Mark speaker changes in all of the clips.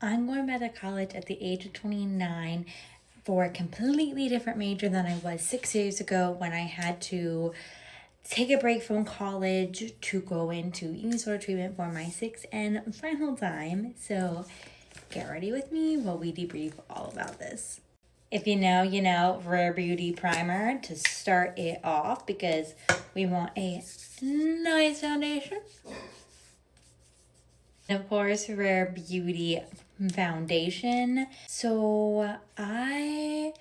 Speaker 1: I'm going back to college at the age of 29 for a completely different major than I was 6 years ago when I had to take a break from college to go into eating disorder treatment for my sixth and final time. So get ready with me while we debrief all about this. If you know, you know, Rare Beauty Primer to start it off because we want a nice foundation. And of course, Rare Beauty Foundation. So I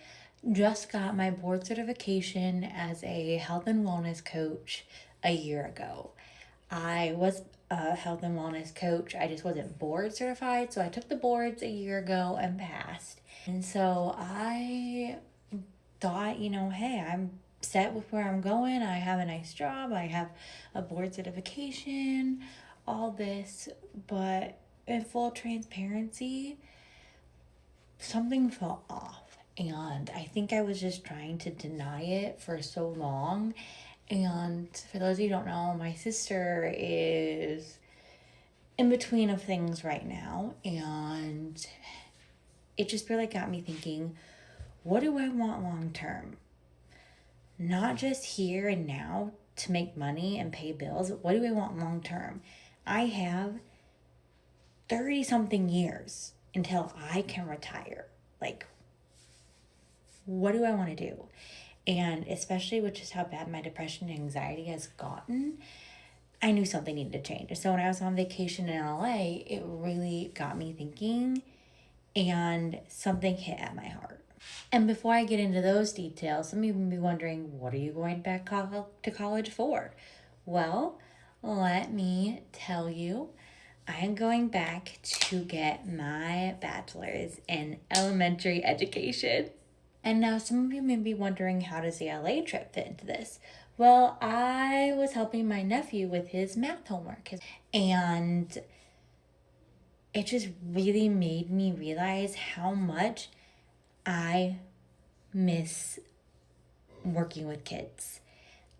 Speaker 1: just got my board certification as a health and wellness coach a year ago. I was a health and wellness coach. I just wasn't board certified. So I took the boards a year ago and passed. And so I thought, you know, hey, I'm set with where I'm going. I have a nice job. I have a board certification, all this. But in full transparency, something fell off. And I think I was just trying to deny it for so long. And for those of you who don't know, my sister is in between of things right now. And it just really got me thinking, what do I want long term? Not just here and now to make money and pay bills. What do I want long term? I have 30 something years until I can retire. Like, what do I want to do? And especially with just how bad my depression and anxiety has gotten, I knew something needed to change. So when I was on vacation in LA, it really got me thinking and something hit at my heart. And before I get into those details, some of you may be wondering, what are you going back to college for? Well, let me tell you, I am going back to get my bachelor's in elementary education. And now some of you may be wondering, how does the LA trip fit into this? Well, I was helping my nephew with his math homework, and it just really made me realize how much I miss working with kids.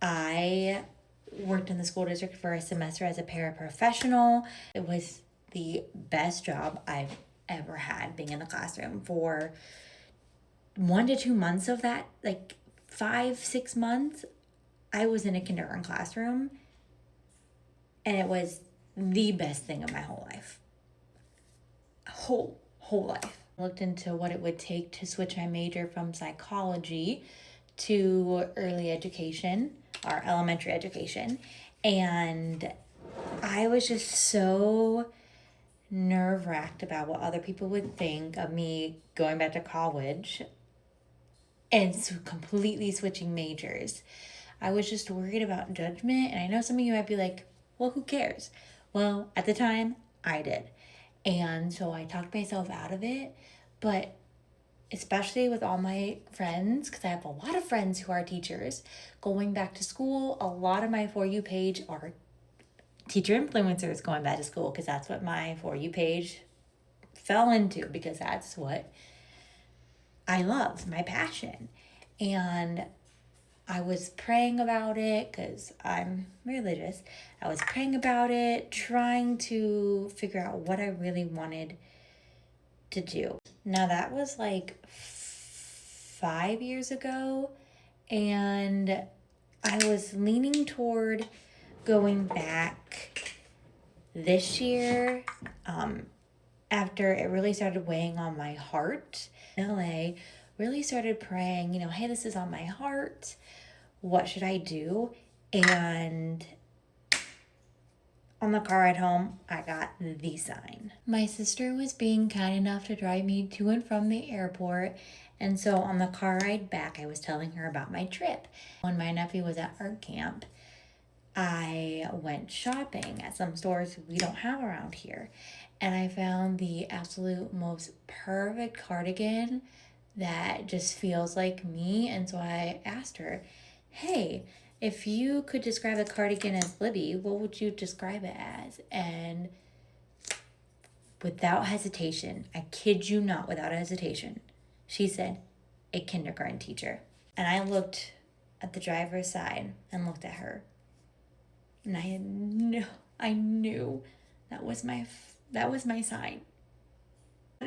Speaker 1: I worked in the school district for a semester as a paraprofessional. It was the best job I've ever had, being in the classroom for 1 to 2 months of that, like 5-6 months, I was in a kindergarten classroom, and it was the best thing of my whole life. Whole life. I looked into what it would take to switch my major from psychology to early education or elementary education, and I was just so nerve-wracked about what other people would think of me going back to college and completely switching majors. I was just worried about judgment, and I know some of you might be like, well, who cares? Well, at the time, I did. And so I talked myself out of it, but especially with all my friends, because I have a lot of friends who are teachers, going back to school, a lot of my For You page are teacher influencers going back to school, because that's what my For You page fell into, because that's what I love, my passion. And I was praying about it because I'm religious. I was praying about it, trying to figure out what I really wanted to do. Now that was like 5 years ago, and I was leaning toward going back this year after it really started weighing on my heart. LA really started praying, you know, hey, this is on my heart. What should I do? And on the car ride home, I got the sign. My sister was being kind enough to drive me to and from the airport. And so on the car ride back, I was telling her about my trip. When my nephew was at art camp, I went shopping at some stores we don't have around here. And I found the absolute most perfect cardigan that just feels like me. And so I asked her, hey, if you could describe the cardigan as Libby, what would you describe it as? And without hesitation, I kid you not, without hesitation, she said, a kindergarten teacher. And I looked at the driver's side and looked at her. And I knew that was my sign.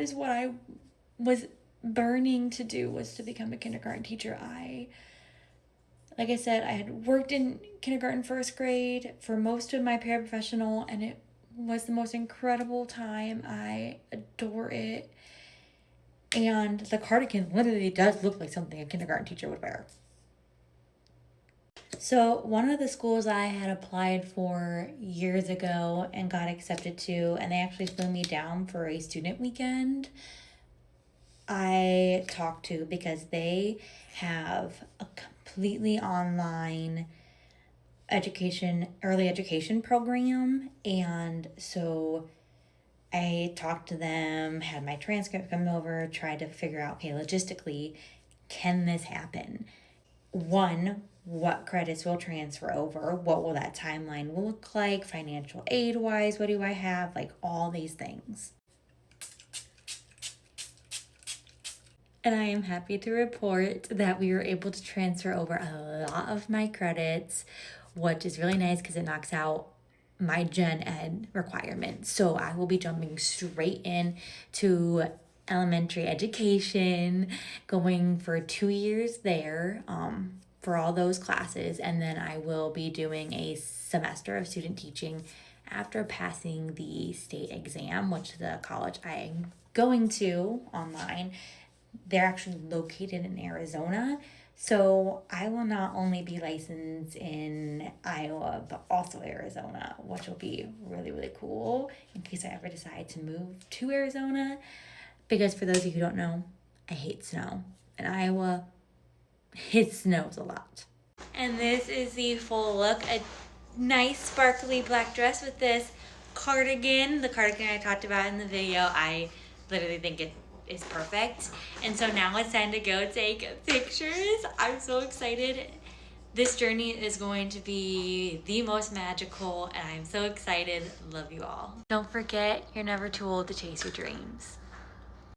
Speaker 1: is what I was burning to do, was to become a kindergarten teacher. Like I said, I had worked in kindergarten, first grade for most of my paraprofessional, and it was the most incredible time. I adore it. And the cardigan literally does look like something a kindergarten teacher would wear. So one of the schools I had applied for years ago and got accepted to, and they actually flew me down for a student weekend, I talked to, because they have a completely online early education program. And so I talked to them, had my transcript come over, tried to figure out, okay, logistically, can this happen? One, what credits will transfer over? What will that timeline look like? Financial aid wise, what do I have? Like all these things. And I am happy to report that we were able to transfer over a lot of my credits, which is really nice because it knocks out my gen ed requirements. So I will be jumping straight in to elementary education, going for 2 years there for all those classes. And then I will be doing a semester of student teaching after passing the state exam, which the college I'm going to online, they're actually located in Arizona. So I will not only be licensed in Iowa, but also Arizona, which will be really, really cool in case I ever decide to move to Arizona. Because for those of you who don't know, I hate snow. In Iowa, it snows a lot. And this is the full look. A nice sparkly black dress with this cardigan. The cardigan I talked about in the video, I literally think it is perfect. And so now it's time to go take pictures. I'm so excited. This journey is going to be the most magical, and I'm so excited. Love you all. Don't forget, you're never too old to chase your dreams.